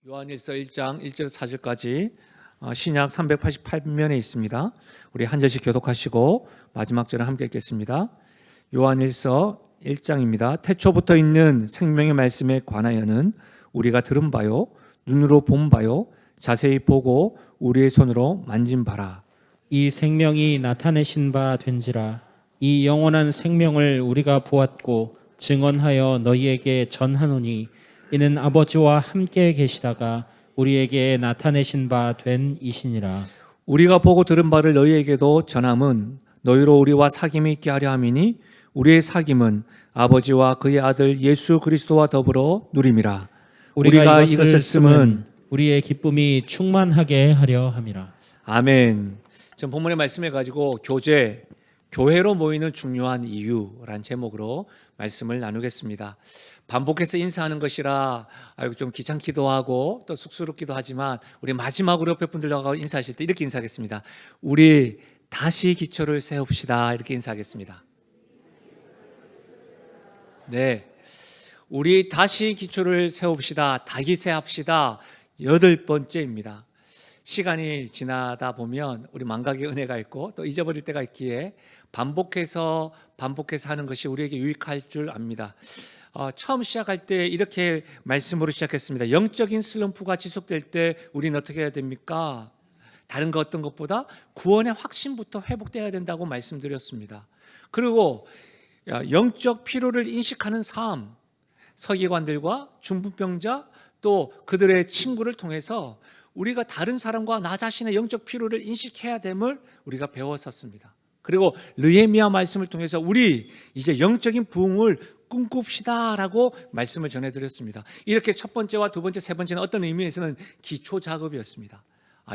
요한일서 1장 1절 4절까지 신약 388면에 있습니다. 우리 한 절씩 교독하시고 마지막 절을 함께 읽겠습니다. 요한일서 1장입니다. 태초부터 있는 생명의 말씀에 관하여는 우리가 들은 바요, 눈으로 본 바요, 자세히 보고 우리의 손으로 만진 바라. 이 생명이 나타내신 바 된지라. 이 영원한 생명을 우리가 보았고 증언하여 너희에게 전하노니 이는 아버지와 함께 계시다가 우리에게 나타내신 바 된 이시니라. 우리가 보고 들은 바를 너희에게도 전함은 너희로 우리와 사귐이 있게 하려 함이니 우리의 사귐은 아버지와 그의 아들 예수 그리스도와 더불어 누림이라. 우리가 이것을 쓰면 우리의 기쁨이 충만하게 하려 함이라. 아멘. 전 본문의 말씀을 가지고 교회로 모이는 중요한 이유라는 제목으로 말씀을 나누겠습니다. 반복해서 인사하는 것이라 좀 귀찮기도 하고 또 쑥스럽기도 하지만 우리 마지막으로 옆에 분들하고 인사하실 때 이렇게 인사하겠습니다. 우리 다시 기초를 세웁시다. 이렇게 인사하겠습니다. 네, 우리 다시 기초를 세웁시다. 다기세합시다. 8번째입니다. 시간이 지나다 보면 우리 망각의 은혜가 있고 또 잊어버릴 때가 있기에 반복해서 하는 것이 우리에게 유익할 줄 압니다. 처음 시작할 때 이렇게 말씀으로 시작했습니다. 영적인 슬럼프가 지속될 때 우리는 어떻게 해야 됩니까? 다른 것 어떤 것보다 구원의 확신부터 회복돼야 된다고 말씀드렸습니다. 그리고 영적 피로를 인식하는 삶, 서기관들과 중풍병자 또 그들의 친구를 통해서 우리가 다른 사람과 나 자신의 영적 피로를 인식해야 됨을 우리가 배웠었습니다. 그리고 느헤미야 말씀을 통해서 우리 이제 영적인 부흥을 꿈꿉시다라고 말씀을 전해드렸습니다. 이렇게 첫 번째와 두 번째, 세 번째는 어떤 의미에서는 기초 작업이었습니다.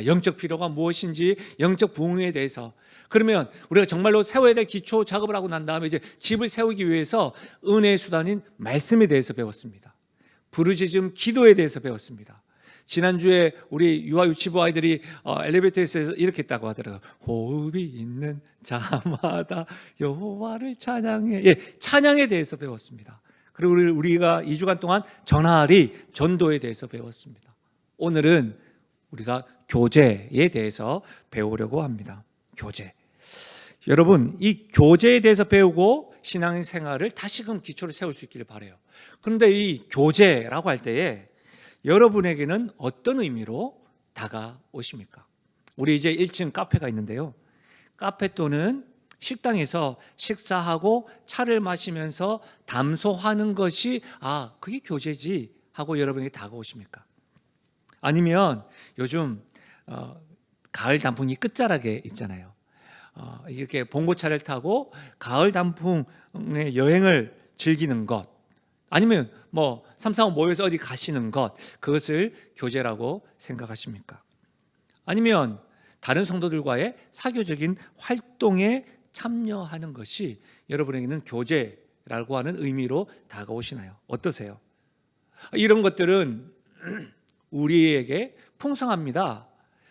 영적 피로가 무엇인지, 영적 부흥에 대해서. 그러면 우리가 정말로 세워야 될 기초 작업을 하고 난 다음에 이제 집을 세우기 위해서 은혜의 수단인 말씀에 대해서 배웠습니다. 부르짖음 기도에 대해서 배웠습니다. 지난주에 우리 유아 유치부 아이들이 엘리베이터에서 이렇게 했다고 하더라고요. 호흡이 있는 자마다 여호와를 찬양해. 찬양에 대해서 배웠습니다. 그리고 우리가 2주간 동안 전하리, 전도에 대해서 배웠습니다. 오늘은 우리가 교제에 대해서 배우려고 합니다. 교제. 여러분, 이 교제에 대해서 배우고 신앙생활을 다시금 기초를 세울 수 있기를 바라요. 그런데 이 교제라고 할 때에 여러분에게는 어떤 의미로 다가오십니까? 우리 이제 1층 카페가 있는데요. 카페 또는 식당에서 식사하고 차를 마시면서 담소하는 것이 그게 교제지 하고 여러분에게 다가오십니까? 아니면 요즘 가을 단풍이 끝자락에 있잖아요. 이렇게 봉고차를 타고 가을 단풍의 여행을 즐기는 것, 아니면 3, 4, 5 모여서 어디 가시는 것, 그것을 교제라고 생각하십니까? 아니면 다른 성도들과의 사교적인 활동에 참여하는 것이 여러분에게는 교제라고 하는 의미로 다가오시나요? 어떠세요? 이런 것들은 우리에게 풍성합니다.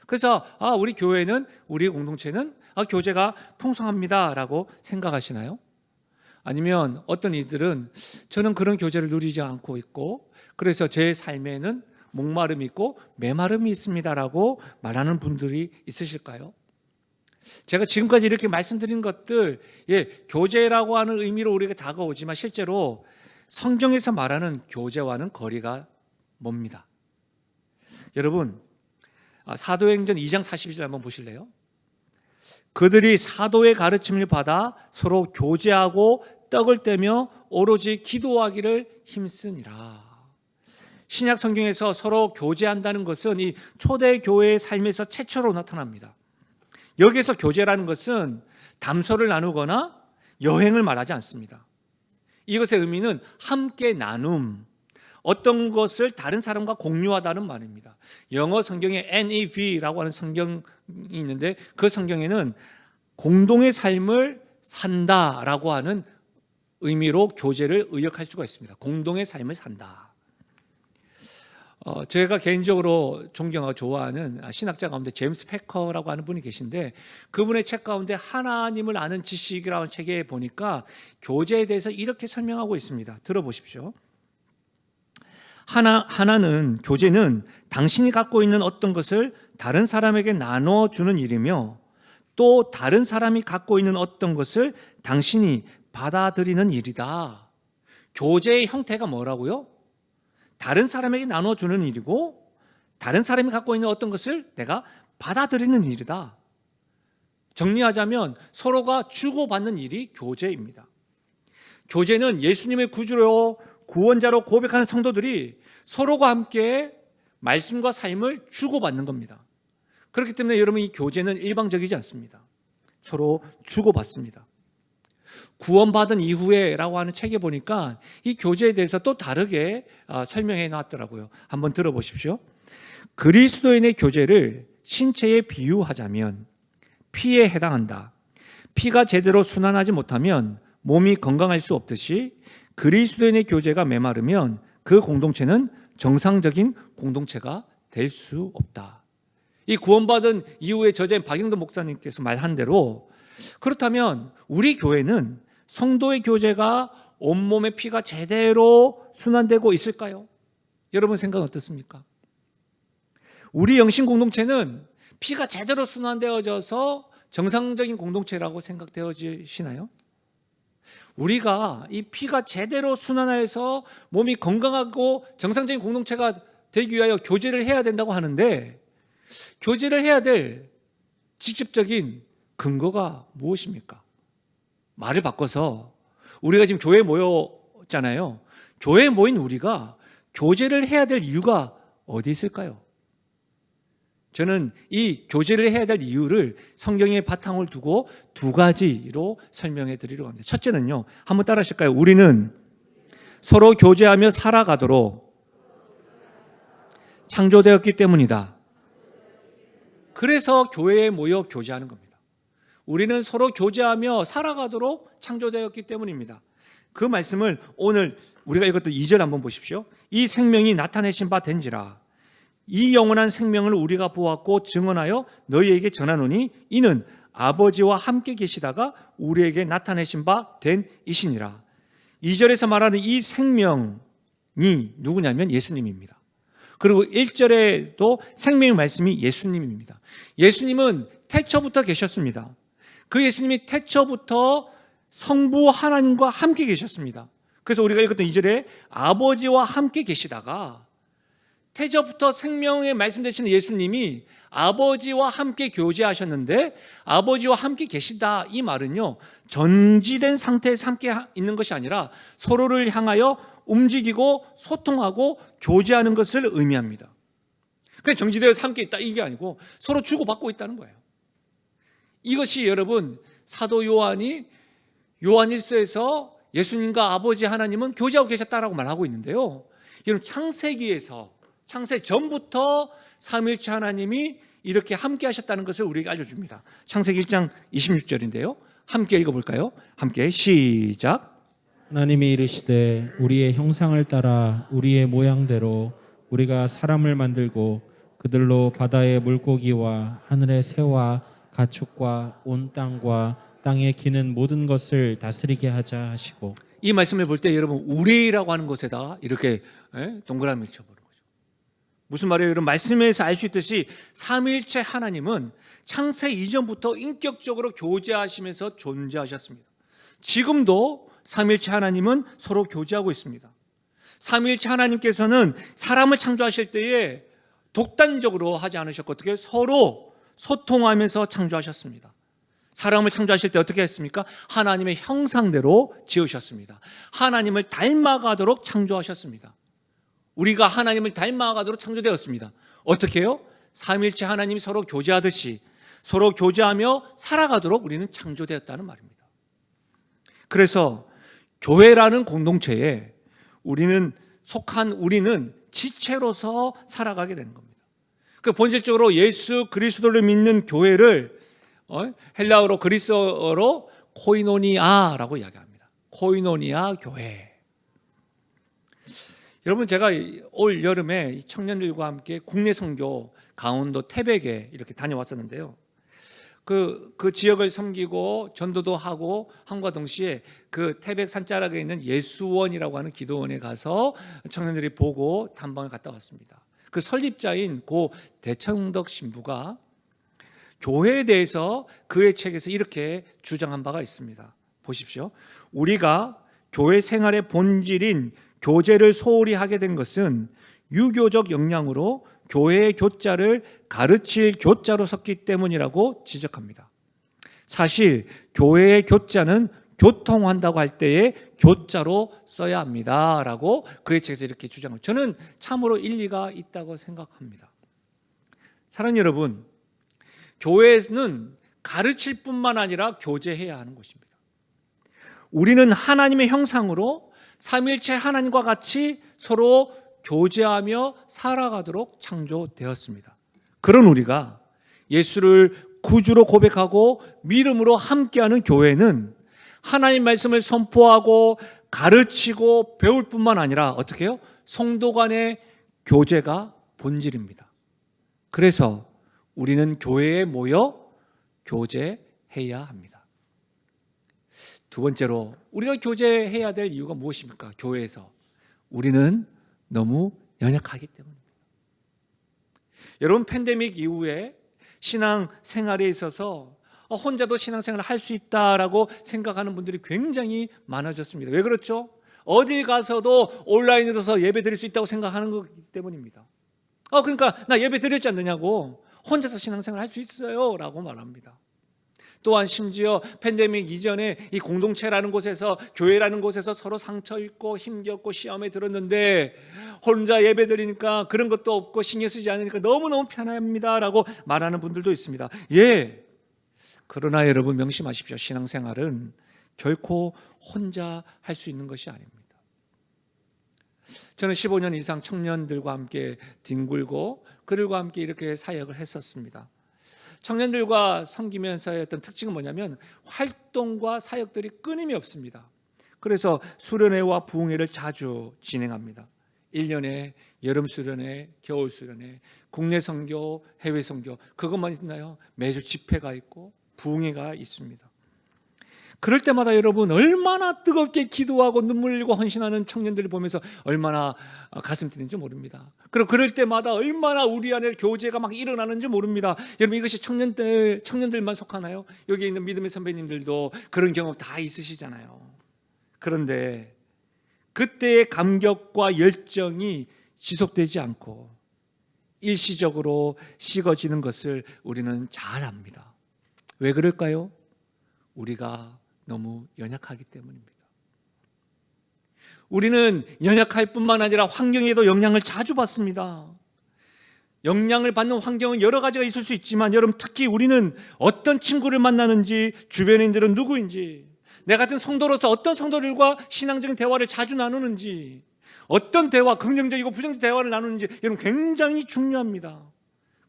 그래서 우리 교회는, 우리 공동체는 교제가 풍성합니다라고 생각하시나요? 아니면 어떤 이들은 저는 그런 교제를 누리지 않고 있고 그래서 제 삶에는 목마름이 있고 메마름이 있습니다라고 말하는 분들이 있으실까요? 제가 지금까지 이렇게 말씀드린 것들, 교제라고 하는 의미로 우리에게 다가오지만 실제로 성경에서 말하는 교제와는 거리가 멉니다. 여러분, 사도행전 2장 42절 한번 보실래요? 그들이 사도의 가르침을 받아 서로 교제하고 떡을 떼며 오로지 기도하기를 힘쓰니라. 신약 성경에서 서로 교제한다는 것은 이 초대 교회의 삶에서 최초로 나타납니다. 여기에서 교제라는 것은 담소를 나누거나 여행을 말하지 않습니다. 이것의 의미는 함께 나눔, 어떤 것을 다른 사람과 공유하다는 말입니다. 영어 성경에 NEV라고 하는 성경이 있는데 그 성경에는 공동의 삶을 산다라고 하는 의미로 교제를 의역할 수가 있습니다. 공동의 삶을 산다. 제가 개인적으로 존경하고 좋아하는 신학자 가운데 제임스 패커라고 하는 분이 계신데 그분의 책 가운데 하나님을 아는 지식이라는 책에 보니까 교제에 대해서 이렇게 설명하고 있습니다. 들어보십시오. 하나는 교제는 당신이 갖고 있는 어떤 것을 다른 사람에게 나눠주는 일이며 또 다른 사람이 갖고 있는 어떤 것을 당신이 받아들이는 일이다. 교제의 형태가 뭐라고요? 다른 사람에게 나눠주는 일이고 다른 사람이 갖고 있는 어떤 것을 내가 받아들이는 일이다. 정리하자면 서로가 주고받는 일이 교제입니다. 교제는 예수님의 구주로 구원자로 고백하는 성도들이 서로가 함께 말씀과 삶을 주고받는 겁니다. 그렇기 때문에 여러분 이 교제는 일방적이지 않습니다. 서로 주고받습니다. 구원받은 이후에라고 하는 책에 보니까 이 교제에 대해서 또 다르게 설명해 놨더라고요. 한번 들어보십시오. 그리스도인의 교제를 신체에 비유하자면 피에 해당한다. 피가 제대로 순환하지 못하면 몸이 건강할 수 없듯이 그리스도인의 교제가 메마르면 그 공동체는 정상적인 공동체가 될 수 없다. 이 구원받은 이후에 저자인 박영돈 목사님께서 말한 대로 그렇다면 우리 교회는 성도의 교제가 온몸의 피가 제대로 순환되고 있을까요? 여러분 생각은 어떻습니까? 우리 영신 공동체는 피가 제대로 순환되어져서 정상적인 공동체라고 생각되어지시나요? 우리가 이 피가 제대로 순환해서 몸이 건강하고 정상적인 공동체가 되기 위하여 교제를 해야 된다고 하는데 교제를 해야 될 직접적인 근거가 무엇입니까? 말을 바꿔서 우리가 지금 교회에 모였잖아요. 교회에 모인 우리가 교제를 해야 될 이유가 어디 있을까요? 저는 이 교제를 해야 될 이유를 성경의 바탕을 두고 두 가지로 설명해 드리려고 합니다. 첫째는요, 한번 따라 하실까요? 우리는 서로 교제하며 살아가도록 창조되었기 때문이다. 그래서 교회에 모여 교제하는 겁니다. 우리는 서로 교제하며 살아가도록 창조되었기 때문입니다. 그 말씀을 오늘 우리가 읽었던 2절 한번 보십시오. 이 생명이 나타내신 바 된지라. 이 영원한 생명을 우리가 보았고 증언하여 너희에게 전하노니 이는 아버지와 함께 계시다가 우리에게 나타내신 바 된 이시니라. 2절에서 말하는 이 생명이 누구냐면 예수님입니다. 그리고 1절에도 생명의 말씀이 예수님입니다. 예수님은 태초부터 계셨습니다. 그 예수님이 태초부터 성부 하나님과 함께 계셨습니다. 그래서 우리가 읽었던 2절에 아버지와 함께 계시다가 태초부터 생명의 말씀 되시는 예수님이 아버지와 함께 교제하셨는데 아버지와 함께 계시다 이 말은요 정지된 상태에서 함께 있는 것이 아니라 서로를 향하여 움직이고 소통하고 교제하는 것을 의미합니다. 그냥 정지되어서 함께 있다 이게 아니고 서로 주고받고 있다는 거예요. 이것이 여러분 사도 요한이 요한일서에서 예수님과 아버지 하나님은 교제하고 계셨다라고 말하고 있는데요. 여러분 창세 전부터 삼위일체 하나님이 이렇게 함께 하셨다는 것을 우리에게 알려줍니다. 창세기 1장 26절인데요. 함께 읽어볼까요? 함께 시작. 하나님이 이르시되 우리의 형상을 따라 우리의 모양대로 우리가 사람을 만들고 그들로 바다의 물고기와 하늘의 새와 가축과 온 땅과 땅에 기는 모든 것을 다스리게 하자 하시고. 이 말씀을 볼 때 여러분 우리라고 하는 것에다 이렇게 동그라미를 쳐보는 거죠. 무슨 말이에요? 여러분 말씀에서 알 수 있듯이 삼위일체 하나님은 창세 이전부터 인격적으로 교제하시면서 존재하셨습니다. 지금도 삼위일체 하나님은 서로 교제하고 있습니다. 삼위일체 하나님께서는 사람을 창조하실 때에 독단적으로 하지 않으셨고 어떻게 서로 소통하면서 창조하셨습니다. 사람을 창조하실 때 어떻게 했습니까? 하나님의 형상대로 지으셨습니다. 하나님을 닮아가도록 창조하셨습니다. 우리가 하나님을 닮아가도록 창조되었습니다. 어떻게 해요? 삼위일체 하나님이 서로 교제하듯이 서로 교제하며 살아가도록 우리는 창조되었다는 말입니다. 그래서 교회라는 공동체에 우리는 지체로서 살아가게 되는 겁니다. 그 본질적으로 예수 그리스도를 믿는 교회를 헬라어로 그리스어로 코이노니아라고 이야기합니다. 코이노니아 교회. 여러분 제가 올 여름에 청년들과 함께 국내 선교 강원도 태백에 이렇게 다녀왔었는데요. 그 지역을 섬기고 전도도 하고 함과 동시에 그 태백 산자락에 있는 예수원이라고 하는 기도원에 가서 청년들이 보고 탐방을 갔다 왔습니다. 그 설립자인 고 대청덕 신부가 교회에 대해서 그의 책에서 이렇게 주장한 바가 있습니다. 보십시오. 우리가 교회 생활의 본질인 교제를 소홀히 하게 된 것은 유교적 역량으로 교회의 교자를 가르칠 교자로 섰기 때문이라고 지적합니다. 사실 교회의 교자는 교통한다고 할 때에 교자로 써야 합니다 라고 그의 책에서 이렇게 주장을, 저는 참으로 일리가 있다고 생각합니다. 사랑하는 여러분, 교회는 가르칠 뿐만 아니라 교제해야 하는 곳입니다. 우리는 하나님의 형상으로 삼위일체 하나님과 같이 서로 교제하며 살아가도록 창조되었습니다. 그런 우리가 예수를 구주로 고백하고 믿음으로 함께하는 교회는 하나님 말씀을 선포하고 가르치고 배울 뿐만 아니라 어떻게 해요? 성도 간의 교제가 본질입니다. 그래서 우리는 교회에 모여 교제해야 합니다. 두 번째로 우리가 교제해야 될 이유가 무엇입니까? 교회에서 우리는 너무 연약하기 때문입니다. 여러분, 팬데믹 이후에 신앙생활에 있어서 혼자도 신앙생활을 할 수 있다라고 생각하는 분들이 굉장히 많아졌습니다. 왜 그렇죠? 어디 가서도 온라인으로서 예배 드릴 수 있다고 생각하는 거기 때문입니다. 그러니까 나 예배 드렸지 않느냐고, 혼자서 신앙생활 할 수 있어요 라고 말합니다. 또한 심지어 팬데믹 이전에 이 공동체라는 곳에서, 교회라는 곳에서 서로 상처 입고 힘겹고 시험에 들었는데 혼자 예배 드리니까 그런 것도 없고 신경 쓰지 않으니까 너무너무 편합니다 라고 말하는 분들도 있습니다. 예, 그러나 여러분 명심하십시오. 신앙생활은 결코 혼자 할 수 있는 것이 아닙니다. 저는 15년 이상 청년들과 함께 뒹굴고 그들과 함께 이렇게 사역을 했었습니다. 청년들과 섬기면서의 어떤 특징은 뭐냐면 활동과 사역들이 끊임이 없습니다. 그래서 수련회와 부흥회를 자주 진행합니다. 1년에 여름 수련회, 겨울 수련회, 국내 선교, 해외 선교, 그것만 있나요? 매주 집회가 있고 부흥회가 있습니다. 그럴 때마다 여러분 얼마나 뜨겁게 기도하고 눈물 흘리고 헌신하는 청년들을 보면서 얼마나 가슴 뛰는지 모릅니다. 그리고 그럴 때마다 얼마나 우리 안에 교제가 막 일어나는지 모릅니다. 여러분, 이것이 청년들만 속하나요? 여기 있는 믿음의 선배님들도 그런 경험 다 있으시잖아요. 그런데 그때의 감격과 열정이 지속되지 않고 일시적으로 식어지는 것을 우리는 잘 압니다. 왜 그럴까요? 우리가 너무 연약하기 때문입니다. 우리는 연약할 뿐만 아니라 환경에도 영향을 자주 받습니다. 영향을 받는 환경은 여러 가지가 있을 수 있지만 여러분, 특히 우리는 어떤 친구를 만나는지, 주변인들은 누구인지, 내 같은 성도로서 어떤 성도들과 신앙적인 대화를 자주 나누는지, 어떤 대화, 긍정적이고 부정적 대화를 나누는지 여러분 굉장히 중요합니다.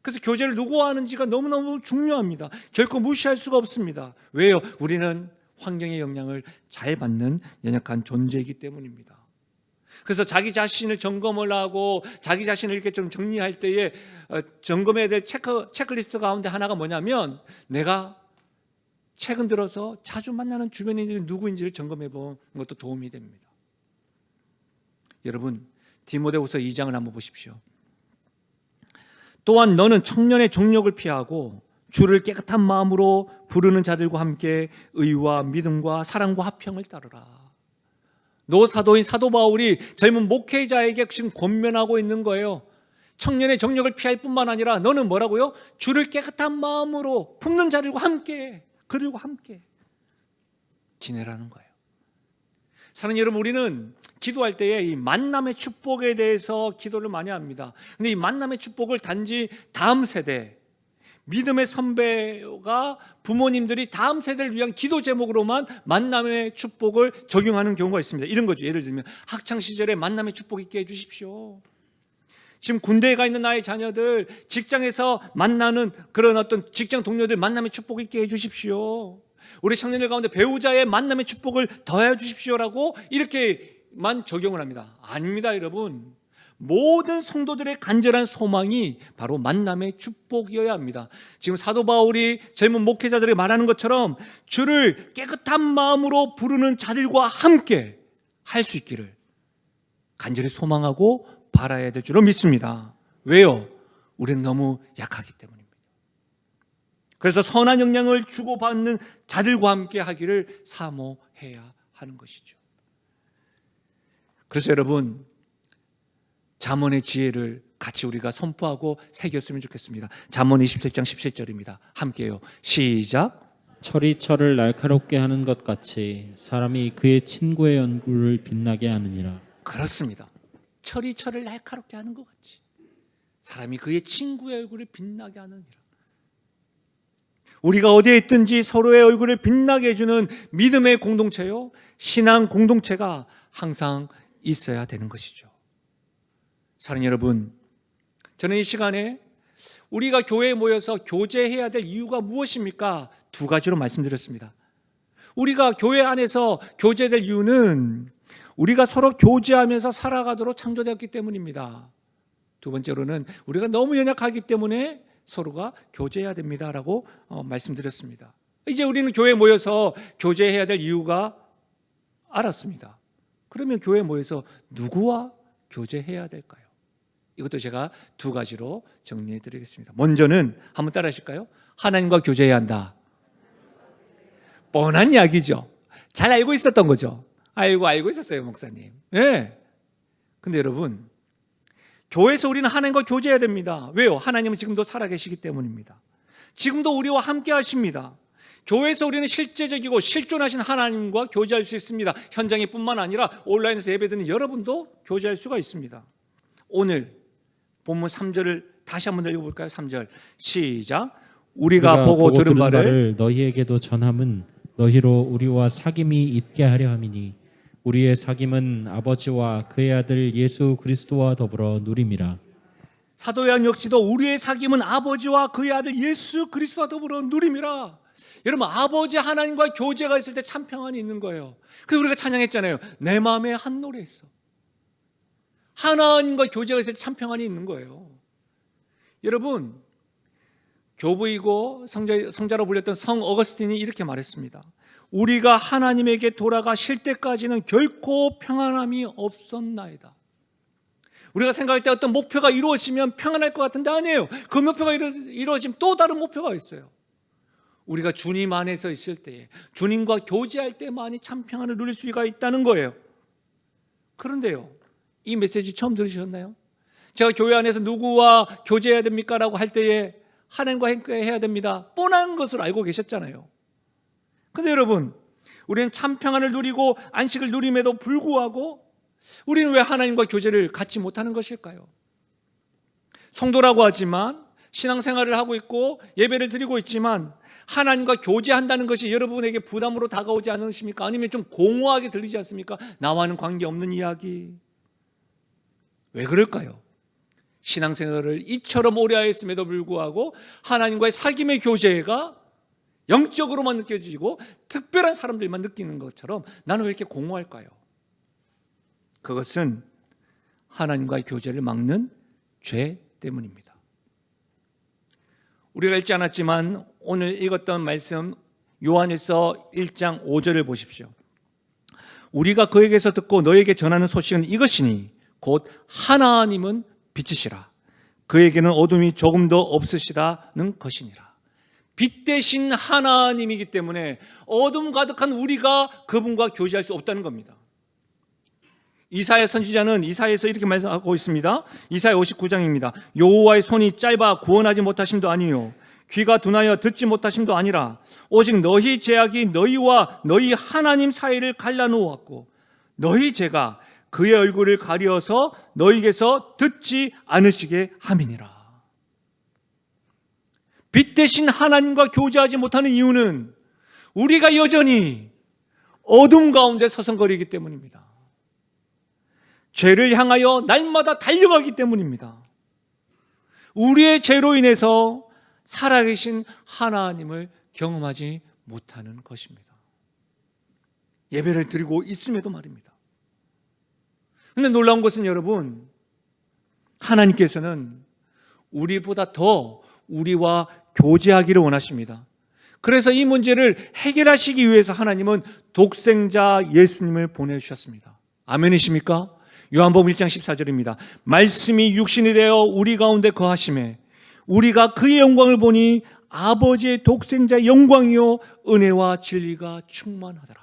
그래서 교제를 누구와 하는지가 너무너무 중요합니다. 결코 무시할 수가 없습니다. 왜요? 우리는 환경의 영향을 잘 받는 연약한 존재이기 때문입니다. 그래서 자기 자신을 점검을 하고 자기 자신을 이렇게 좀 정리할 때에 점검해야 될 체크리스트 가운데 하나가 뭐냐면, 내가 최근 들어서 자주 만나는 주변인들이 누구인지를 점검해 보는 것도 도움이 됩니다. 여러분, 디모데후서 2장을 한번 보십시오. 또한 너는 청년의 정욕을 피하고 주를 깨끗한 마음으로 부르는 자들과 함께 의와 믿음과 사랑과 화평을 따르라. 노 사도인 사도 바울이 젊은 목회자에게 지금 권면하고 있는 거예요. 청년의 정욕을 피할 뿐만 아니라 너는 뭐라고요? 주를 깨끗한 마음으로 품는 자들과 함께, 그들과 함께 지내라는 거예요. 사랑하는 여러분, 우리는 기도할 때에 이 만남의 축복에 대해서 기도를 많이 합니다. 근데 이 만남의 축복을 단지 다음 세대, 믿음의 선배가, 부모님들이 다음 세대를 위한 기도 제목으로만 만남의 축복을 적용하는 경우가 있습니다. 이런 거죠. 예를 들면 학창시절에 만남의 축복 있게 해주십시오. 지금 군대에 가 있는 나의 자녀들, 직장에서 만나는 그런 어떤 직장 동료들 만남의 축복 있게 해주십시오. 우리 청년들 가운데 배우자의 만남의 축복을 더해 주십시오라고 이렇게만 적용을 합니다. 아닙니다, 여러분. 모든 성도들의 간절한 소망이 바로 만남의 축복이어야 합니다. 지금 사도 바울이 젊은 목회자들에게 말하는 것처럼 주를 깨끗한 마음으로 부르는 자들과 함께 할 수 있기를 간절히 소망하고 바라야 될 줄로 믿습니다. 왜요? 우리는 너무 약하기 때문입니다. 그래서 선한 영향을 주고받는 자들과 함께 하기를 사모해야 하는 것이죠. 그래서 여러분, 잠언의 지혜를 같이 우리가 선포하고 새겼으면 좋겠습니다. 잠언 27장 17절입니다. 함께요. 시작. 철이 철을 날카롭게 하는 것 같이 사람이 그의 친구의 얼굴을 빛나게 하느니라. 그렇습니다. 철이 철을 날카롭게 하는 것 같이 사람이 그의 친구의 얼굴을 빛나게 하느니라. 우리가 어디에 있든지 서로의 얼굴을 빛나게 해주는 믿음의 공동체요, 신앙 공동체가 항상 있어야 되는 것이죠. 사랑하는 여러분, 저는 이 시간에 우리가 교회에 모여서 교제해야 될 이유가 무엇입니까? 두 가지로 말씀드렸습니다. 우리가 교회 안에서 교제될 이유는 우리가 서로 교제하면서 살아가도록 창조되었기 때문입니다. 두 번째로는 우리가 너무 연약하기 때문에 서로가 교제해야 됩니다라고 말씀드렸습니다. 이제 우리는 교회에 모여서 교제해야 될 이유가 알았습니다. 그러면 교회에 모여서 누구와 교제해야 될까요? 이것도 제가 두 가지로 정리해 드리겠습니다. 먼저는 한번 따라 하실까요? 하나님과 교제해야 한다. 뻔한 이야기죠. 잘 알고 있었던 거죠. 알고 있었어요, 목사님. 예. 근데 여러분, 교회에서 우리는 하나님과 교제해야 됩니다. 왜요? 하나님은 지금도 살아계시기 때문입니다. 지금도 우리와 함께 하십니다. 교회에서 우리는 실제적이고 실존하신 하나님과 교제할 수 있습니다. 현장에 뿐만 아니라 온라인에서 예배드리는 여러분도 교제할 수가 있습니다. 오늘 본문 3절을 다시 한번 읽어볼까요? 3절 시작. 우리가 보고 들은 바를 너희에게도 전함은 너희로 우리와 사귐이 있게 하려 함이니 우리의 사귐은 아버지와 그의 아들 예수 그리스도와 더불어 누림이라. 사도 요한 역시도 우리의 사귐은 아버지와 그의 아들 예수 그리스도와 더불어 누림이라. 여러분, 아버지 하나님과 교제가 있을 때 참 평안이 있는 거예요. 그래서 우리가 찬양했잖아요. 내 마음에 한 노래 있어. 하나님과 교제가 있을 때 참 평안이 있는 거예요. 여러분, 교부이고 성자로 불렸던 성 어거스틴이 이렇게 말했습니다. 우리가 하나님에게 돌아가실 때까지는 결코 평안함이 없었나이다. 우리가 생각할 때 어떤 목표가 이루어지면 평안할 것 같은데 아니에요. 그 목표가 이루어지면 또 다른 목표가 있어요. 우리가 주님 안에서 있을 때에, 주님과 교제할 때만이 참 평안을 누릴 수가 있다는 거예요. 그런데요, 이 메시지 처음 들으셨나요? 제가 교회 안에서 누구와 교제해야 됩니까? 라고 할 때에 하나님과 함께 해야 됩니다. 뻔한 것을 알고 계셨잖아요. 그런데 여러분, 우리는 참 평안을 누리고 안식을 누림에도 불구하고 우리는 왜 하나님과 교제를 갖지 못하는 것일까요? 성도라고 하지만 신앙생활을 하고 있고 예배를 드리고 있지만 하나님과 교제한다는 것이 여러분에게 부담으로 다가오지 않으십니까? 아니면 좀 공허하게 들리지 않습니까? 나와는 관계없는 이야기. 왜 그럴까요? 신앙생활을 이처럼 오래 하였음에도 불구하고 하나님과의 사귐의 교제가 영적으로만 느껴지고 특별한 사람들만 느끼는 것처럼 나는 왜 이렇게 공허할까요? 그것은 하나님과의 교제를 막는 죄 때문입니다. 우리가 읽지 않았지만 오늘 읽었던 말씀 요한일서 1장 5절을 보십시오. 우리가 그에게서 듣고 너에게 전하는 소식은 이것이니 곧 하나님은 빛이시라. 그에게는 어둠이 조금도 없으시다는 것이니라. 빛 대신 하나님이기 때문에 어둠 가득한 우리가 그분과 교제할 수 없다는 겁니다. 이사야 선지자는 이사야에서 이렇게 말하고 있습니다. 이사야 59장입니다. 여호와의 손이 짧아 구원하지 못하심도 아니요 귀가 둔하여 듣지 못하심도 아니라 오직 너희 죄악이 너희와 너희 하나님 사이를 갈라놓았고 너희 죄가 그의 얼굴을 가려서 너희에게서 듣지 않으시게 함이니라. 빛 대신 하나님과 교제하지 못하는 이유는 우리가 여전히 어둠 가운데 서성거리기 때문입니다. 죄를 향하여 날마다 달려가기 때문입니다. 우리의 죄로 인해서 살아계신 하나님을 경험하지 못하는 것입니다. 예배를 드리고 있음에도 말입니다. 그런데 놀라운 것은 여러분, 하나님께서는 우리보다 더 우리와 교제하기를 원하십니다. 그래서 이 문제를 해결하시기 위해서 하나님은 독생자 예수님을 보내주셨습니다. 아멘이십니까? 요한복음 1장 14절입니다. 말씀이 육신이 되어 우리 가운데 거하심에 우리가 그의 영광을 보니 아버지의 독생자의 영광이요 은혜와 진리가 충만하더라.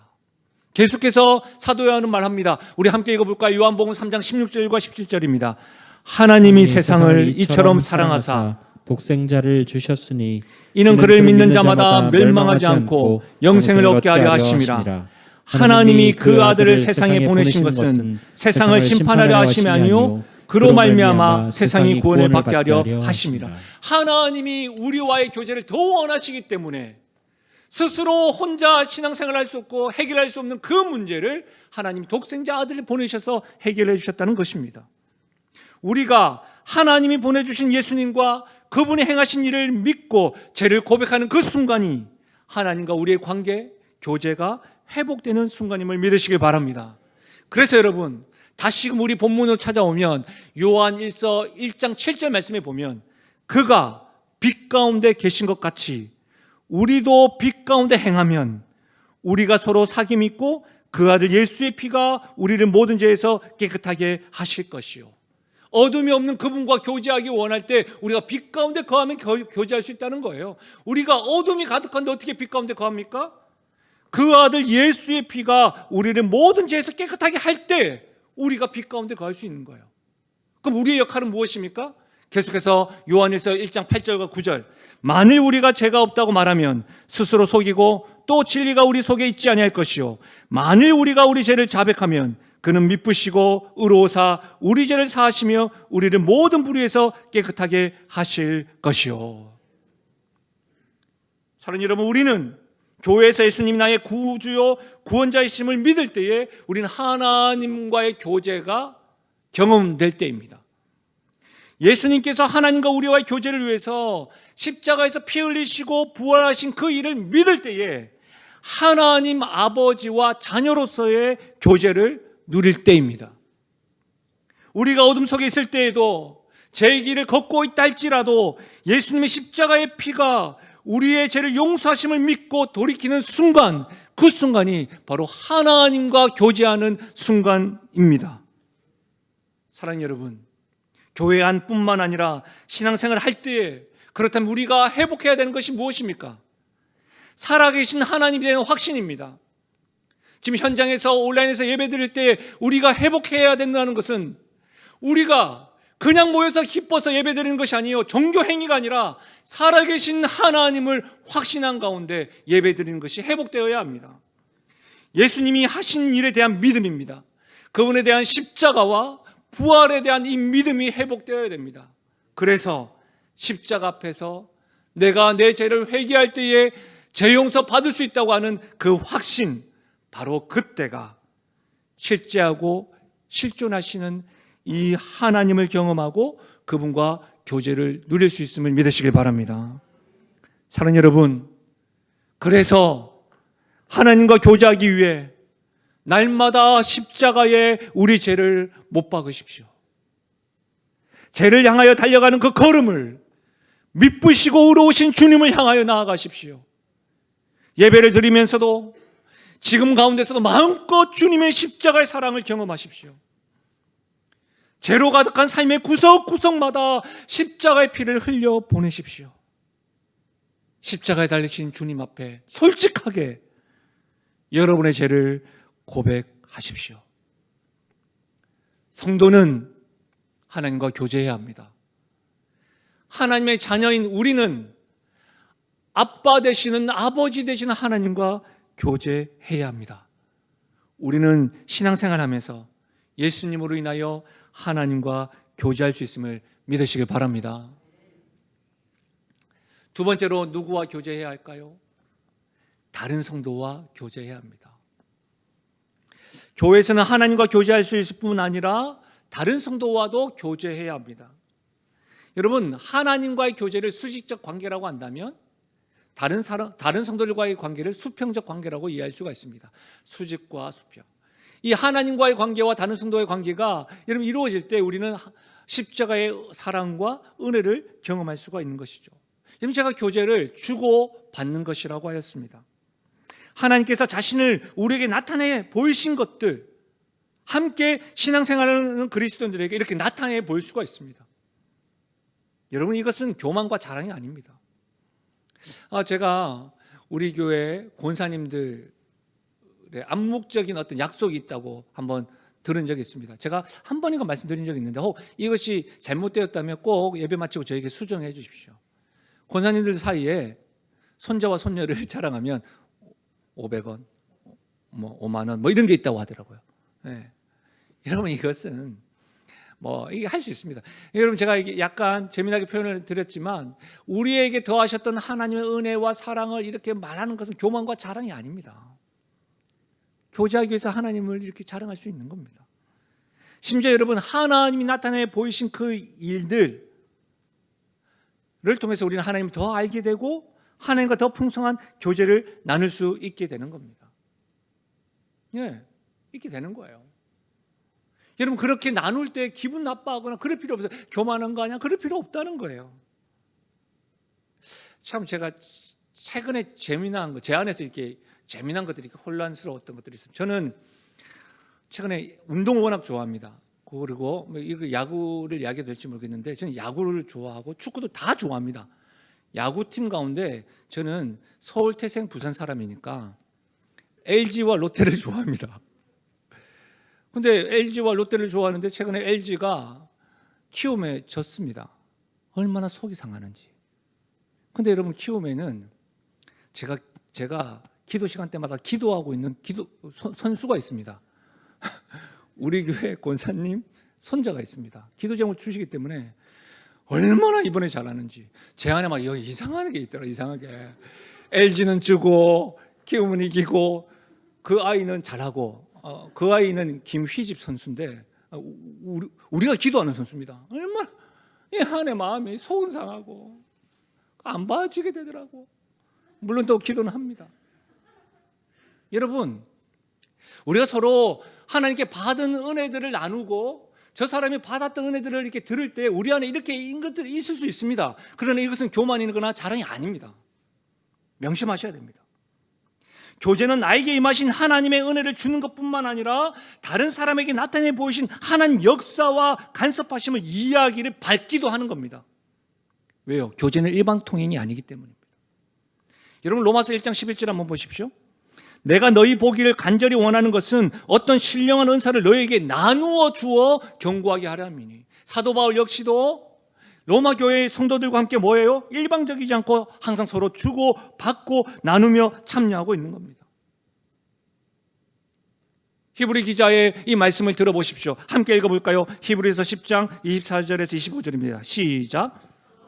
계속해서 사도 요한은 말합니다. 우리 함께 읽어볼까요? 요한복음 3장 16절과 17절입니다. 하나님이 세상을 이처럼 사랑하사 독생자를 주셨으니 이는 그를 믿는 자마다 멸망하지 않고 영생을 얻게 하려 하심이라. 하나님이 그 아들을 세상에 보내신 것은 세상을 심판하려 하심이 아니요 그로 말미암아 세상이 구원을 받게 하려 하심이라. 하나님이 우리와의 교제를 더 원하시기 때문에 스스로 혼자 신앙생활을 할 수 없고 해결할 수 없는 그 문제를 하나님이 독생자 아들을 보내셔서 해결해 주셨다는 것입니다. 우리가 하나님이 보내주신 예수님과 그분이 행하신 일을 믿고 죄를 고백하는 그 순간이 하나님과 우리의 관계, 교제가 회복되는 순간임을 믿으시길 바랍니다. 그래서 여러분, 다시금 우리 본문으로 찾아오면 요한 1서 1장 7절 말씀에 보면 그가 빛 가운데 계신 것 같이 우리도 빛 가운데 행하면 우리가 서로 사귐 있고 그 아들 예수의 피가 우리를 모든 죄에서 깨끗하게 하실 것이요. 어둠이 없는 그분과 교제하기 원할 때 우리가 빛 가운데 거하면 교제할 수 있다는 거예요. 우리가 어둠이 가득한데 어떻게 빛 가운데 거합니까? 그 아들 예수의 피가 우리를 모든 죄에서 깨끗하게 할 때 우리가 빛 가운데 거할 수 있는 거예요. 그럼 우리의 역할은 무엇입니까? 계속해서 요한일서 1장 8절과 9절 만일 우리가 죄가 없다고 말하면 스스로 속이고 또 진리가 우리 속에 있지 아니할 것이요 만일 우리가 우리 죄를 자백하면 그는 미쁘시고 의로우사 우리 죄를 사하시며 우리를 모든 불의에서 깨끗하게 하실 것이요. 사랑하는 여러분, 우리는 교회에서 예수님이 나의 구주요 구원자이심을 믿을 때에 우리는 하나님과의 교제가 경험될 때입니다. 예수님께서 하나님과 우리와의 교제를 위해서 십자가에서 피 흘리시고 부활하신 그 일을 믿을 때에 하나님 아버지와 자녀로서의 교제를 누릴 때입니다. 우리가 어둠 속에 있을 때에도 제 길을 걷고 있다 할지라도 예수님의 십자가의 피가 우리의 죄를 용서하심을 믿고 돌이키는 순간, 그 순간이 바로 하나님과 교제하는 순간입니다. 사랑하는 여러분, 교회 안뿐만 아니라 신앙생활을 할 때에 그렇다면 우리가 회복해야 되는 것이 무엇입니까? 살아계신 하나님에 대한 확신입니다. 지금 현장에서 온라인에서 예배드릴 때 우리가 회복해야 된다는 것은 우리가 그냥 모여서 기뻐서 예배드리는 것이 아니에요. 종교 행위가 아니라 살아계신 하나님을 확신한 가운데 예배드리는 것이 회복되어야 합니다. 예수님이 하신 일에 대한 믿음입니다. 그분에 대한 십자가와 부활에 대한 이 믿음이 회복되어야 됩니다. 그래서 십자가 앞에서 내가 내 죄를 회개할 때에 죄 용서 받을 수 있다고 하는 그 확신, 바로 그때가 실제하고 실존하시는 이 하나님을 경험하고 그분과 교제를 누릴 수 있음을 믿으시길 바랍니다. 사랑하는 여러분, 그래서 하나님과 교제하기 위해 날마다 십자가에 우리 죄를 못 박으십시오. 죄를 향하여 달려가는 그 걸음을 미쁘시고 의로우신 주님을 향하여 나아가십시오. 예배를 드리면서도 지금 가운데서도 마음껏 주님의 십자가의 사랑을 경험하십시오. 죄로 가득한 삶의 구석구석마다 십자가의 피를 흘려 보내십시오. 십자가에 달리신 주님 앞에 솔직하게 여러분의 죄를 고백하십시오. 성도는 하나님과 교제해야 합니다. 하나님의 자녀인 우리는 아빠 되시는, 아버지 되시는 하나님과 교제해야 합니다. 우리는 신앙생활하면서 예수님으로 인하여 하나님과 교제할 수 있음을 믿으시길 바랍니다. 두 번째로 누구와 교제해야 할까요? 다른 성도와 교제해야 합니다. 교회에서는 하나님과 교제할 수 있을 뿐 아니라 다른 성도와도 교제해야 합니다. 여러분, 하나님과의 교제를 수직적 관계라고 한다면 다른 성도들과의 관계를 수평적 관계라고 이해할 수가 있습니다. 수직과 수평. 이 하나님과의 관계와 다른 성도의 관계가 여러분 이루어질 때 우리는 십자가의 사랑과 은혜를 경험할 수가 있는 것이죠. 여러분, 제가 교제를 주고 받는 것이라고 하였습니다. 하나님께서 자신을 우리에게 나타내 보이신 것들, 함께 신앙생활하는 그리스도인들에게 이렇게 나타내 보일 수가 있습니다. 여러분, 이것은 교만과 자랑이 아닙니다. 제가 우리 교회 권사님들의 암묵적인 어떤 약속이 있다고 한번 들은 적이 있습니다. 제가 한 번인가 말씀드린 적이 있는데 이것이 잘못되었다면 꼭 예배 마치고 저에게 수정해 주십시오. 권사님들 사이에 손자와 손녀를 자랑하면 500원, 5만 원 이런 게 있다고 하더라고요. 네. 여러분, 이것은 이게 할 수 있습니다. 여러분, 제가 이게 약간 재미나게 표현을 드렸지만 우리에게 더하셨던 하나님의 은혜와 사랑을 이렇게 말하는 것은 교만과 자랑이 아닙니다. 교제하기 위해서 하나님을 이렇게 자랑할 수 있는 겁니다. 심지어 여러분, 하나님이 나타내 보이신 그 일들을 통해서 우리는 하나님을 더 알게 되고 하나님과 더 풍성한 교제를 나눌 수 있게 되는 겁니다. 네, 있게 되는 거예요. 여러분, 그렇게 나눌 때 기분 나빠하거나 그럴 필요 없어요. 교만한 거 아니야? 그럴 필요 없다는 거예요. 참, 제가 최근에 재미난 거, 제 안에서 이렇게 재미난 것들이 혼란스러웠던 것들이 있어요. 저는 최근에 운동을 워낙 좋아합니다. 그리고 이거 야구를 이야기해도 될지 모르겠는데 저는 야구를 좋아하고 축구도 다 좋아합니다. 야구팀 가운데 저는 서울 태생 부산 사람이니까 LG와 롯데를 좋아합니다. 근데 LG와 롯데를 좋아하는데 최근에 LG가 키움에 졌습니다. 얼마나 속이 상하는지. 근데 여러분, 키움에는 제가 기도 시간 때마다 기도하고 있는 선수가 있습니다. 우리 교회 권사님 손자가 있습니다. 기도 제목 주시기 때문에 얼마나 이번에 잘하는지. 제 안에 막 이상한 게 있더라. 이상하게 LG는 지고 키움은 이기고 그 아이는 잘하고 그 아이는 김휘집 선수인데 우리가 기도하는 선수입니다. 얼마나 이 한해 마음이 속은 상하고 안 봐지게 되더라고. 물론 또 기도는 합니다. 여러분, 우리가 서로 하나님께 받은 은혜들을 나누고 저 사람이 받았던 은혜들을 이렇게 들을 때 우리 안에 이렇게 인 것들이 있을 수 있습니다. 그러나 이것은 교만이거나 자랑이 아닙니다. 명심하셔야 됩니다. 교제는 나에게 임하신 하나님의 은혜를 주는 것뿐만 아니라 다른 사람에게 나타내 보이신 하나님 역사와 간섭하심을 이야기를 밝기도 하는 겁니다. 왜요? 교제는 일반 통행이 아니기 때문입니다. 여러분, 로마서 1장 11절 한번 보십시오. 내가 너희 보기를 간절히 원하는 것은 어떤 신령한 은사를 너희에게 나누어 주어 경고하게 하려 함이니. 사도 바울 역시도 로마 교회의 성도들과 함께 뭐예요? 일방적이지 않고 항상 서로 주고 받고 나누며 참여하고 있는 겁니다. 히브리 기자의 이 말씀을 들어보십시오. 함께 읽어볼까요? 히브리서 10장 24절에서 25절입니다. 시작.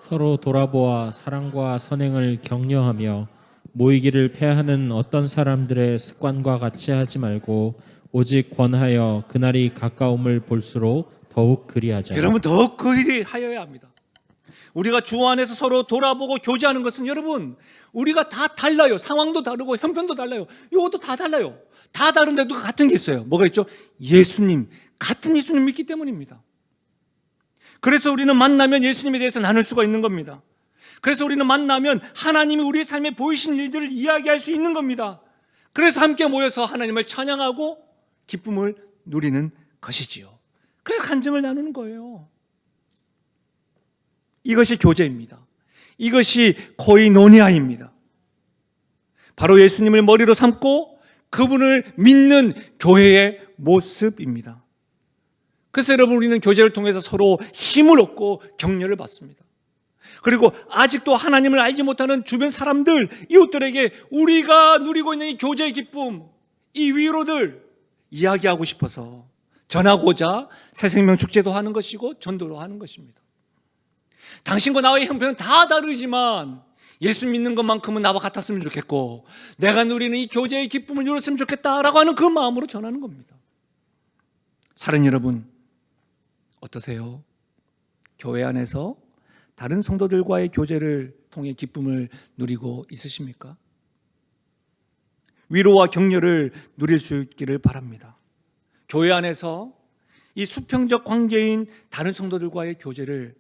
서로 돌아보아 사랑과 선행을 격려하며 모이기를 패하는 어떤 사람들의 습관과 같이 하지 말고 오직 권하여 그날이 가까움을 볼수록 더욱 그리하자. 여러분, 더욱 그리하여야 합니다. 우리가 주 안에서 서로 돌아보고 교제하는 것은 여러분, 우리가 다 달라요. 상황도 다르고 형편도 달라요. 이것도 다 달라요. 다 다른데도 같은 게 있어요. 뭐가 있죠? 예수님, 같은 예수님 믿기 때문입니다. 그래서 우리는 만나면 예수님에 대해서 나눌 수가 있는 겁니다. 그래서 우리는 만나면 하나님이 우리의 삶에 보이신 일들을 이야기할 수 있는 겁니다. 그래서 함께 모여서 하나님을 찬양하고 기쁨을 누리는 것이지요. 그래서 간증을 나누는 거예요. 이것이 교제입니다. 이것이 코이노니아입니다. 바로 예수님을 머리로 삼고 그분을 믿는 교회의 모습입니다. 그래서 여러분, 우리는 교제를 통해서 서로 힘을 얻고 격려를 받습니다. 그리고 아직도 하나님을 알지 못하는 주변 사람들, 이웃들에게 우리가 누리고 있는 이 교제의 기쁨, 이 위로들 이야기하고 싶어서 전하고자 새생명 축제도 하는 것이고 전도도 하는 것입니다. 당신과 나의 형편은 다 다르지만 예수 믿는 것만큼은 나와 같았으면 좋겠고 내가 누리는 이 교제의 기쁨을 누렸으면 좋겠다라고 하는 그 마음으로 전하는 겁니다. 사랑하는 여러분, 어떠세요? 교회 안에서 다른 성도들과의 교제를 통해 기쁨을 누리고 있으십니까? 위로와 격려를 누릴 수 있기를 바랍니다. 교회 안에서 이 수평적 관계인 다른 성도들과의 교제를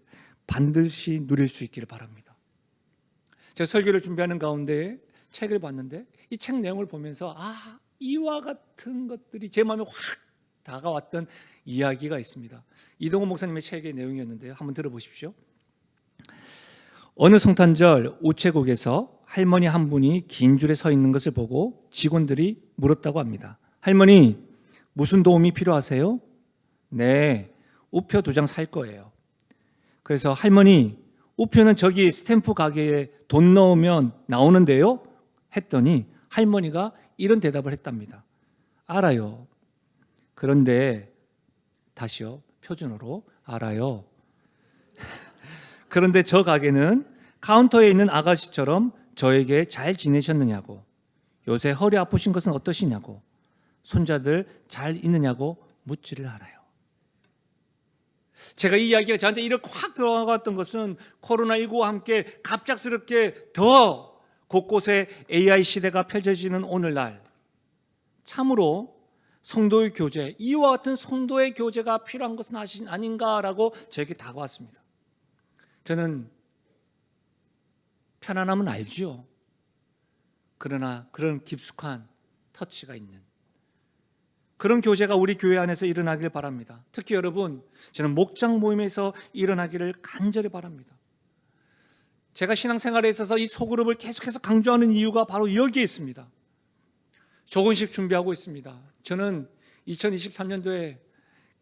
반드시 누릴 수 있기를 바랍니다. 제가 설교를 준비하는 가운데 책을 봤는데 이 책 내용을 보면서 이와 같은 것들이 제 마음에 확 다가왔던 이야기가 있습니다. 이동호 목사님의 책의 내용이었는데요. 한번 들어보십시오. 어느 성탄절 우체국에서 할머니 한 분이 긴 줄에 서 있는 것을 보고 직원들이 물었다고 합니다. 할머니, 무슨 도움이 필요하세요? 네, 우표 2장 살 거예요. 그래서 할머니, 우표는 저기 스탬프 가게에 돈 넣으면 나오는데요? 했더니 할머니가 이런 대답을 했답니다. 알아요. 그런데 다시요, 표준어로 알아요. 그런데 저 가게는 카운터에 있는 아가씨처럼 저에게 잘 지내셨느냐고, 요새 허리 아프신 것은 어떠시냐고, 손자들 잘 있느냐고 묻지를 않아요. 제가 이 이야기가 저한테 이렇게 확 들어갔던 것은 코로나19와 함께 갑작스럽게 더 곳곳에 AI 시대가 펼쳐지는 오늘날 참으로 성도의 교제, 이와 같은 성도의 교제가 필요한 것은 아닌가라고 저에게 다가왔습니다. 저는 편안함은 알죠. 그러나 그런 깊숙한 터치가 있는 그런 교제가 우리 교회 안에서 일어나길 바랍니다. 특히 여러분, 저는 목장 모임에서 일어나기를 간절히 바랍니다. 제가 신앙생활에 있어서 이 소그룹을 계속해서 강조하는 이유가 바로 여기에 있습니다. 조금씩 준비하고 있습니다. 저는 2023년도에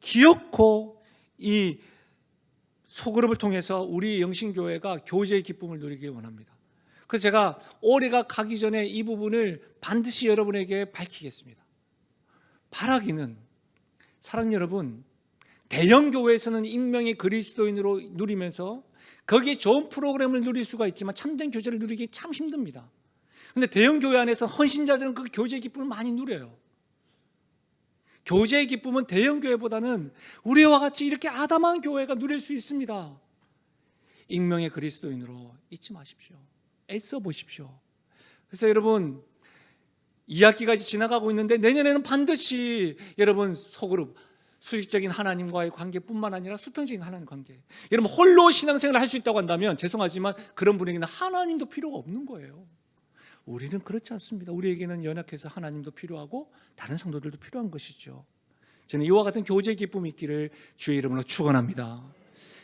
기어코 이 소그룹을 통해서 우리 영신교회가 교제의 기쁨을 누리길 원합니다. 그래서 제가 올해가 가기 전에 이 부분을 반드시 여러분에게 밝히겠습니다. 바라기는, 사랑하는 여러분, 대형 교회에서는 익명의 그리스도인으로 누리면서 거기에 좋은 프로그램을 누릴 수가 있지만 참된 교제를 누리기 참 힘듭니다. 그런데 대형 교회 안에서 헌신자들은 그 교제의 기쁨을 많이 누려요. 교제의 기쁨은 대형 교회보다는 우리와 같이 이렇게 아담한 교회가 누릴 수 있습니다. 익명의 그리스도인으로 잊지 마십시오. 애써 보십시오. 그래서 여러분, 2학기까지 지나가고 있는데 내년에는 반드시 여러분 소그룹, 수직적인 하나님과의 관계뿐만 아니라 수평적인 하나님 관계, 여러분 홀로 신앙생활을 할 수 있다고 한다면 죄송하지만 그런 분에게는 하나님도 필요가 없는 거예요. 우리는 그렇지 않습니다. 우리에게는 연약해서 하나님도 필요하고 다른 성도들도 필요한 것이죠. 저는 이와 같은 교제의 기쁨이 있기를 주의 이름으로 축원합니다.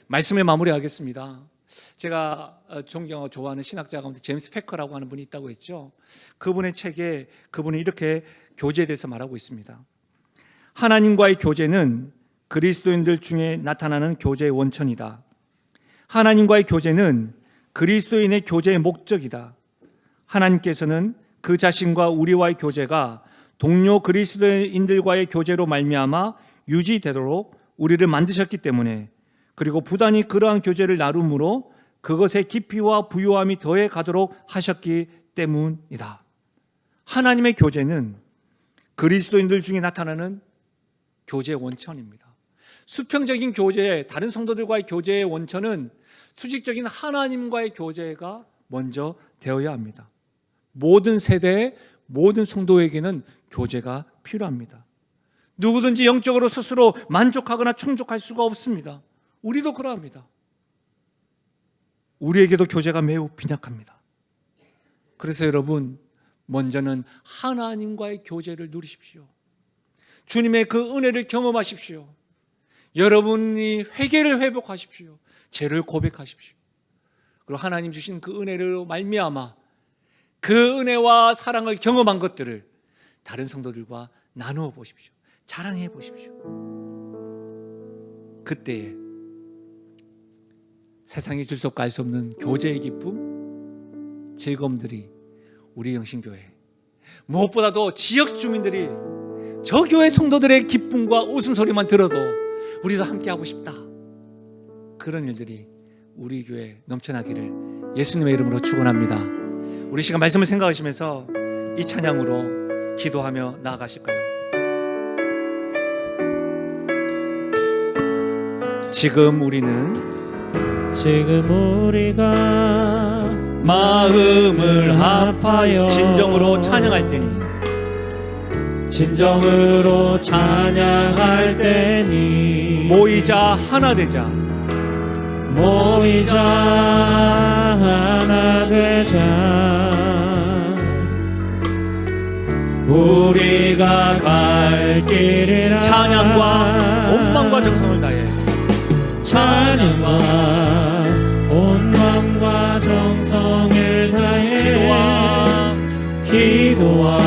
말씀에 마무리하겠습니다. 제가 존경하고 좋아하는 신학자 가운데 제임스 패커라고 하는 분이 있다고 했죠. 그분의 책에 그분이 이렇게 교제에 대해서 말하고 있습니다. 하나님과의 교제는 그리스도인들 중에 나타나는 교제의 원천이다. 하나님과의 교제는 그리스도인의 교제의 목적이다. 하나님께서는 그 자신과 우리와의 교제가 동료 그리스도인들과의 교제로 말미암아 유지되도록 우리를 만드셨기 때문에, 그리고 부단히 그러한 교제를 나름으로 그것의 깊이와 부유함이 더해 가도록 하셨기 때문이다. 하나님의 교제는 그리스도인들 중에 나타나는 교제의 원천입니다. 수평적인 교제, 다른 성도들과의 교제의 원천은 수직적인 하나님과의 교제가 먼저 되어야 합니다. 모든 세대의 모든 성도에게는 교제가 필요합니다. 누구든지 영적으로 스스로 만족하거나 충족할 수가 없습니다. 우리도 그러합니다. 우리에게도 교제가 매우 빈약합니다. 그래서 여러분, 먼저는 하나님과의 교제를 누리십시오. 주님의 그 은혜를 경험하십시오. 여러분이 회개를 회복하십시오. 죄를 고백하십시오. 그리고 하나님 주신 그 은혜로 말미암아 그 은혜와 사랑을 경험한 것들을 다른 성도들과 나누어 보십시오. 자랑해 보십시오. 그때에 세상이 줄 수 없고 알 수 없는 교제의 기쁨, 즐거움들이 우리 영신교회, 무엇보다도 지역 주민들이 저 교회 성도들의 기쁨과 웃음소리만 들어도 우리도 함께하고 싶다, 그런 일들이 우리 교회에 넘쳐나기를 예수님의 이름으로 축원합니다. 우리 시간 말씀을 생각하시면서 이 찬양으로 기도하며 나아가실까요? 지금 우리가 마음을 합하여 진정으로 찬양할 때니 모이자 하나 되자. 모이자 하나 되자. 우리가 갈 길이라. 찬양과 온 마음과 정성을 다해. 찬양과 온 마음과 정성을 다해. 기도와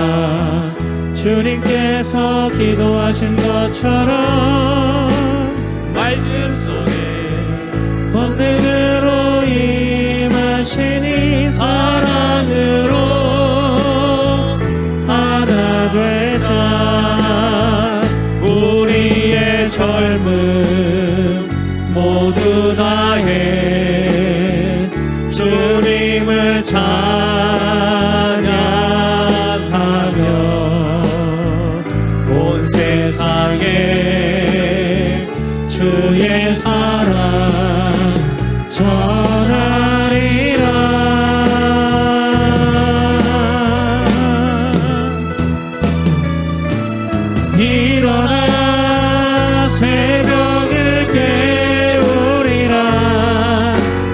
주님께서 기도하신 것처럼 말씀 속에 권능으로 임하시니 사랑으로 하나 되자. 우리의 젊음 모두 다해 주님을 찬양하며 온 세상에 주의 사랑 전하리라. 일어나 새벽을 깨우리라.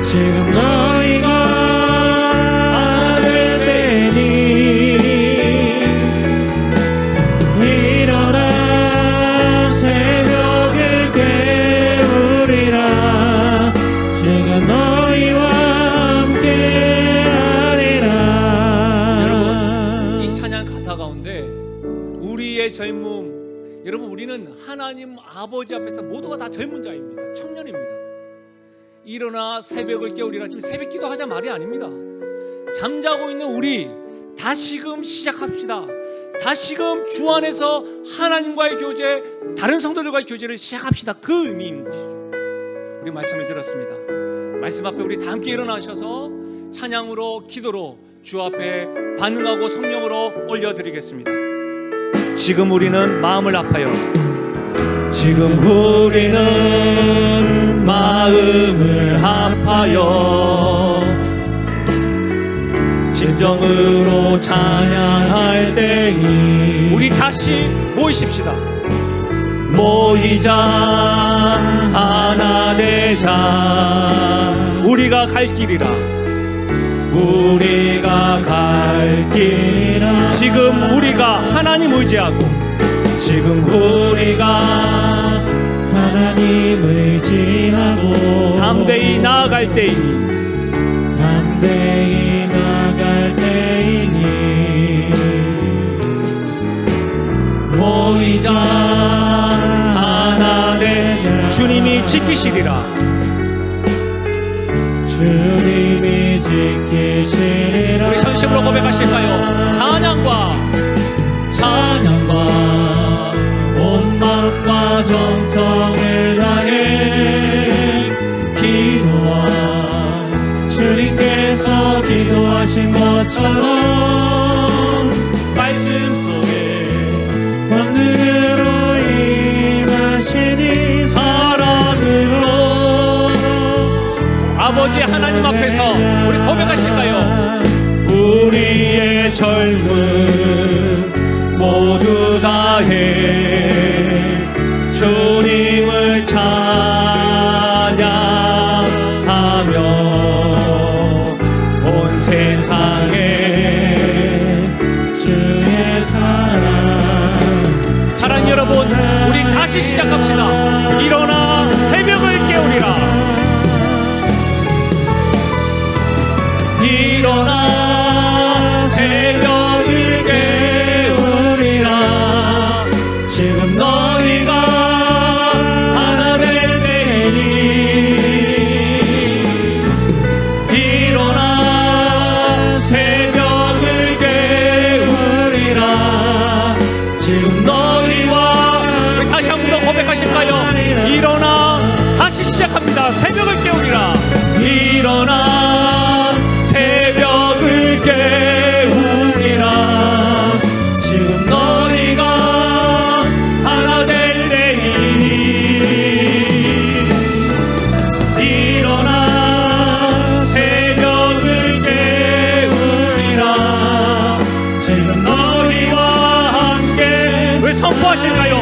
지금 너희가 하나 될 때니. 일어나 새벽을 깨우리라. 제가 너희와 함께하리라. 여러분, 이 찬양 가사 가운데 우리의 젊음, 여러분 우리는 하나님 아버지 앞에서 모두가 다 젊은 자입니다. 청년입니다. 일어나 새벽을 깨우리라. 지금 새벽 기도하자 말이 아닙니다. 잠자고 있는 우리 다시금 시작합시다. 다시금 주 안에서 하나님과의 교제, 다른 성도들과의 교제를 시작합시다. 그 의미인 것이죠. 우리 말씀을 들었습니다. 말씀 앞에 우리 다 함께 일어나셔서 찬양으로 기도로 주 앞에 반응하고 성령으로 올려드리겠습니다. 지금 우리는 마음을 아파요. 지금 우리는 마음을 아파요. 진정으로 찬양할 때니 우리 다시 모이십시다. 모이자 하나 되자. 우리가 갈 길이라. 우리가 갈 길이라. 지금 우리가 하나님 의지하고, 지금 우리가 하나님 의지하고 담대히 나아갈 때이니. 담대히 나갈 때이니. 모이자 하나 되자. 주님이 지키시리라. 주님이 지키시리라. 우리 전심으로 고백하실까요? 찬양과 온 마음과 정성을 다해 기도와 주님께서 기도하신 것처럼 말씀 속에 권능으로 임하시니 사랑으로. 아버지 하나님 앞에서 우리 고백하실까요? 우리의 젊음 모두 다해 주님을 찬양하며 온 세상에 주의 사랑 여러분, 우리 다시 시작합시다. 일어나 새벽을 깨우리라. 일어나 새벽을 깨우리라. 지금 너희가 하나 될 때니. 일어나 새벽을 깨우리라. 지금 너희와 우리 다시 한 번 더 고백하실까요? 일어나 다시 시작합니다. 새벽을 깨우리라. 일어나 새벽을 깨우리라. 지금 너희가 하나 될 때이니. 일어나 새벽을 깨우리라. 지금 너희와 함께. 왜 선포하실까요?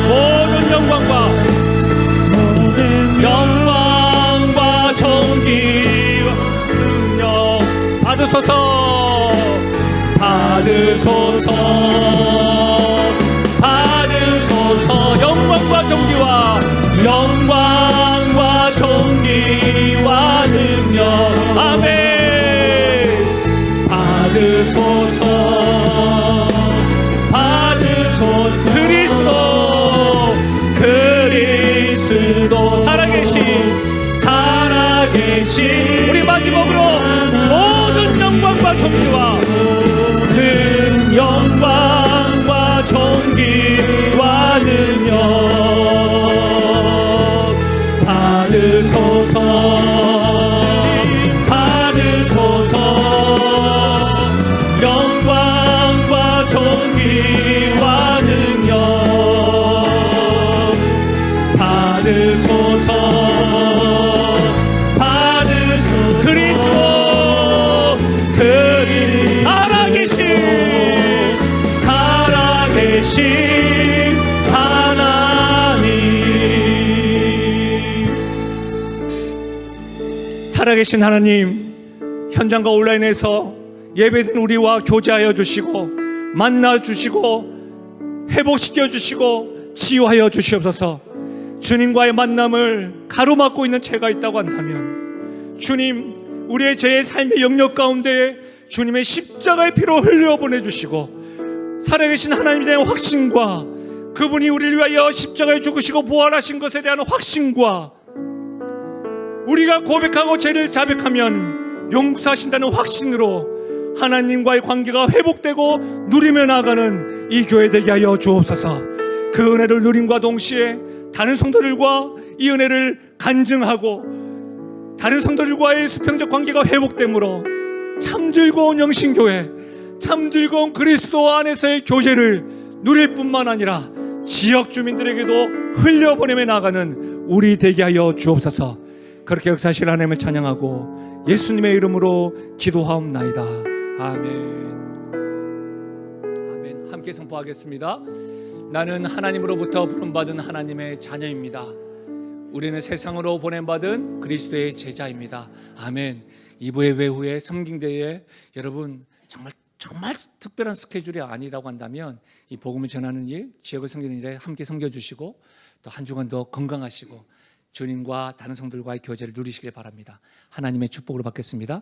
모든 영광과 우리와 큰 영광과 존귀와 능력 받으소서 받으소서 영광과 존귀와 능력 받으소서 받으소서 그리스도 살아계신 하나님 살아계신 하나님 현장과 온라인에서 예배된 우리와 교제하여 주시고 만나 주시고 회복시켜 주시고 치유하여 주시옵소서. 주님과의 만남을 가로막고 있는 죄가 있다고 한다면 주님 우리의 죄의 삶의 영역 가운데 주님의 십자가의 피로 흘려 보내주시고 살아계신 하나님에 대한 확신과 그분이 우리를 위하여 십자가에 죽으시고 부활하신 것에 대한 확신과 우리가 고백하고 죄를 자백하면 용서하신다는 확신으로 하나님과의 관계가 회복되고 누리며 나아가는 이 교회 되게 하여 주옵소서. 그 은혜를 누림과 동시에 다른 성도들과 이 은혜를 간증하고 다른 성도들과의 수평적 관계가 회복되므로 참 즐거운 영신교회, 참 즐거운 그리스도 안에서의 교제를 누릴 뿐만 아니라 지역 주민들에게도 흘려보내며 나가는 우리 되게 하여 주옵소서. 그렇게 역사하실 하나님을 찬양하고 예수님의 이름으로 기도하옵나이다. 아멘. 아멘. 함께 선포하겠습니다. 나는 하나님으로부터 부름받은 하나님의 자녀입니다. 우리는 세상으로 보냄받은 그리스도의 제자입니다. 아멘. 2부 예배 후에 섬김대에 여러분 정말 특별한 스케줄이 아니라고 한다면 이 복음을 전하는 일, 지역을 섬기는 일에 함께 섬겨주시고 또 한 주간 더 건강하시고 주님과 다른 성도들과의 교제를 누리시길 바랍니다. 하나님의 축복으로 받겠습니다.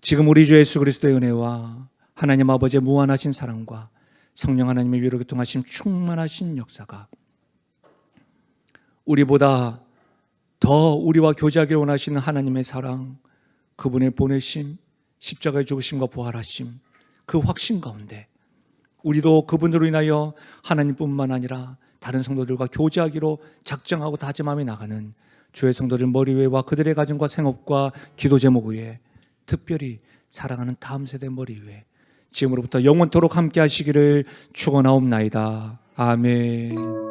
지금 우리 주 예수 그리스도의 은혜와 하나님 아버지의 무한하신 사랑과 성령 하나님의 위로 교통하심 충만하신 역사가 우리보다 더 우리와 교제하기를 원하시는 하나님의 사랑, 그분의 보내심, 십자가의 죽으심과 부활하심, 그 확신 가운데 우리도 그분으로 인하여 하나님뿐만 아니라 다른 성도들과 교제하기로 작정하고 다짐하며 나가는 주의 성도들 머리 위에와 그들의 가정과 생업과 기도 제목 위에, 특별히 사랑하는 다음 세대 머리 위에 지금으로부터 영원토록 함께 하시기를 축원하옵나이다. 아멘.